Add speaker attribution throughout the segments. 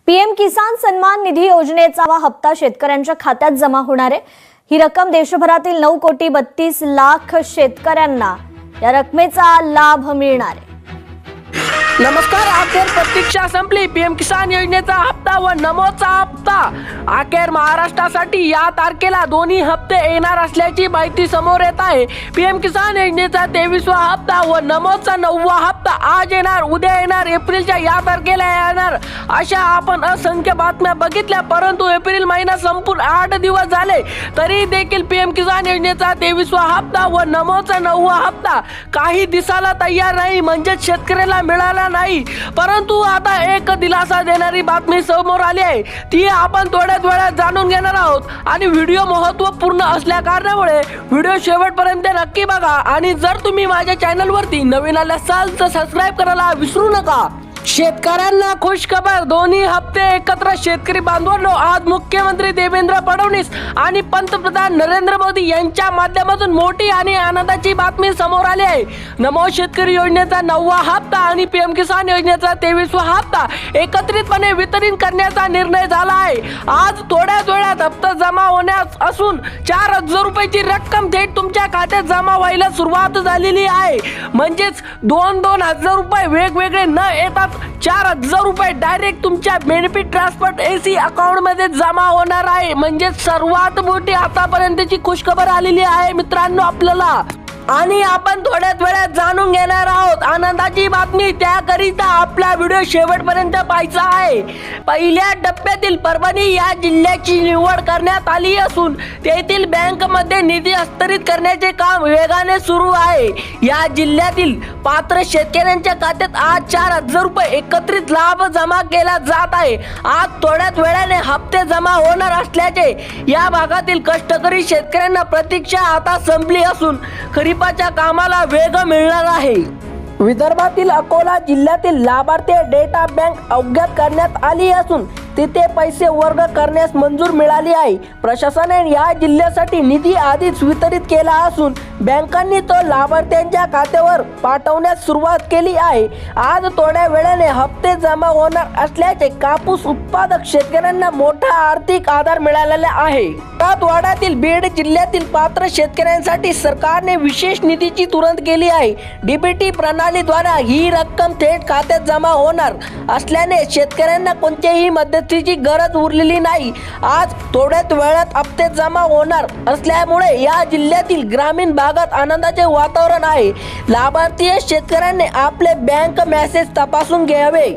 Speaker 1: PM किसान सन्मान निधी योजनेचा हप्ता शेतकऱ्यांच्या खात्यात जमा होणार आहे। ही रक्कम देशभरातील 9,32,00,000 शेतकऱ्यांना या रकमेचा लाभ मिळणार आहे।
Speaker 2: नमस्कार, अखेर प्रतीक्षा संपली। पीएम किसान योजनेचा हप्ता व नमोचा हप्ता अखेर महाराष्ट्रासाठी या तारखेला दोन्ही हप्ते येणार असल्याची माहिती समोर येत आहे। पीएम किसान योजनेचा 23वा हप्ता व नमोचा 9वा हप्ता आज येणार, उद्या येणार, एप्रिलच्या या तारखेला येणार अशा आपण असंख्य बातम्या बघितल्या। परंतु एप्रिल महिना संपून 8 दिवस झाले तरी देखील पीएम किसान योजनेचा 23वा हप्ता व नमोचा 9वा हप्ता काही दिसायला तयार नाही, म्हणजे शेतकऱ्याला मिळाला नाही। परंतु आता एक दिलासा देणारी बातमी समोर आली आहे, ती आपण थोड्याच वेळात जाणून घेणार आहोत। आणि व्हिडिओ महत्त्वपूर्ण असल्या कारणामुळे व्हिडिओ शेवटपर्यंत नक्की बघा। आणि जर तुम्ही माझ्या चॅनल वरती नवीन आले असाल तर सबस्क्राइब करायला विसरू नका। शेतकऱ्यांना खुश खबर, दोन्ही हप्ते एकत्र। शेतकरी बांधवांनो, आज मुख्यमंत्री देवेंद्र फडणवीस आणि पंतप्रधान नरेंद्र मोदी यांच्या माध्यमातून मोठी आणि आनंदाची बातमी समोर आली आहे। नमो शेतकरी योजनेचा 9वा हप्ता आणि पीएम किसान योजनेचा 23वा हप्ता एकत्रितपणे वितरित करण्याचा निर्णय झाला आहे। आज थोड्याच वेळात हप्ता जमा होण्यास असून 4,000 रुपयाची रक्कम थेट तुमच्या खात्यात जमा व्हायला सुरुवात झालेली आहे। म्हणजेच 2,000 रुपये वेगवेगळे न येता 4,000 रुपये डायरेक्ट तुमच्या बेनिफिट ट्रान्सफर एसी अकाउंट मध्ये जमा होणार आहे। म्हणजे सर्वात मोठी आतापर्यंतची खुशखबर आलेली आहे मित्रांनो आपल्याला। आणि आपण थोड्याच वेळात जाणून घेणार आहोत आनंदाची बातमी। त्याकरिता आपला व्हिडिओ शेवटपर्यंत पाहायचा आहे। पहिल्या टप्प्यातील परभणी या जिल्ह्याची निवड करण्यात आली असून तेथील बँकमध्ये निधी हस्तांतरित करण्याचे काम वेगाने सुरू आहे। या जिल्ह्यातील पात्र शेतकऱ्यांच्या खात्यात आज 4,000 रुपये एकत्रित लाभ जमा केला जात आहे। आज थोड्याच वेळाने हप्ते जमा होणार असल्याचे या भागातील कष्टकरी शेतकऱ्यांना प्रतीक्षा आता संपली असून खरीपाच्या कामाला वेग मिळणार आहे। विदर्भातील अकोला जिल्ह्यातील लाभार्थी डेटा बँक अवगत करण्यात आली असून तिथे पैसे वर्ग करण्यास मंजूर मिळाली आहे। प्रशासनाने या जिल्ह्यासाठी निधी आधीच वितरित केला असून बँकांनी तो लाभार्थ्यांच्या खात्यावर पाठवण्यास सुरुवात केली आहे। आज थोड्या वेळाने हप्ते जमा होणार असल्याचे कापूस उत्पादक शेतकऱ्यांना मोठा आर्थिक आधार मिळालेला आहे। मराठवाड्यातील बीड जिल्ह्यातील पात्र शेतकऱ्यांसाठी सरकारने विशेष निधीची तुरंत केली आहे। डीबीटी प्रणालीद्वारे ही रक्कम थेट खात्यात जमा होणार असल्याने शेतकऱ्यांना कोणत्याही मदतीची गरज उरलेली नाही। आज थोड्याच वेळात हप्ते जमा होणार असल्यामुळे या जिल्ह्यातील ग्रामीण भागात आनंदाचे वातावरण आहे। लाभार्थी शेतकऱ्यांनी आपले बँक मेसेज तपासून घ्यावे।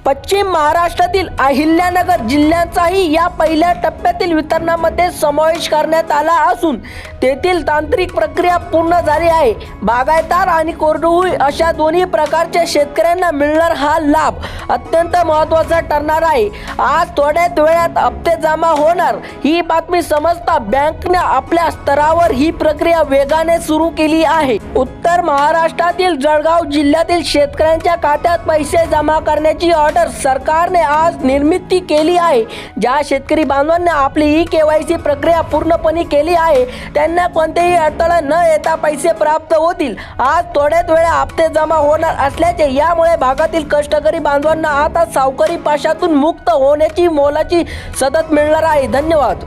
Speaker 2: पश्चिम महाराष्ट्रातील अहिल्यानगर जिल्ह्याचाही या पहिल्या टप्प्यातील वितरणामध्ये समावेश करण्यात आला असून तेथील तांत्रिक प्रक्रिया पूर्ण झाली आहे। बागायतदार आणि कोरडवाहू अशा दोन्ही प्रकारच्या शेतकऱ्यांना मिळणार हा लाभ अत्यंत महत्त्वाचा ठरणार आहे। आज थोड्याच वेळात हप्ते जमा होणार ही बातमी समजता बँकने आपल्या स्तरावर ही प्रक्रिया वेगाने सुरू केली आहे। उत्तर महाराष्ट्रातील जळगाव जिल्ह्यातील शेतकऱ्यांच्या खात्यात पैसे जमा करण्याची सरकारने आज निर्मिती केली आहे। ज्या शेतकरी बांधवांनी आपली ई-केवायसी प्रक्रिया पूर्णपणे केली आहे त्यांना कोणतेही अडथळा न येता पैसे प्राप्त होतील। आज थोड्याच वेळा हप्ते जमा होणार असल्याचे यामुळे भागातील कष्टकरी बांधवांना आता सावकारी पाशातून मुक्त होण्याची मोलाची संधी मिळणार आहे। धन्यवाद।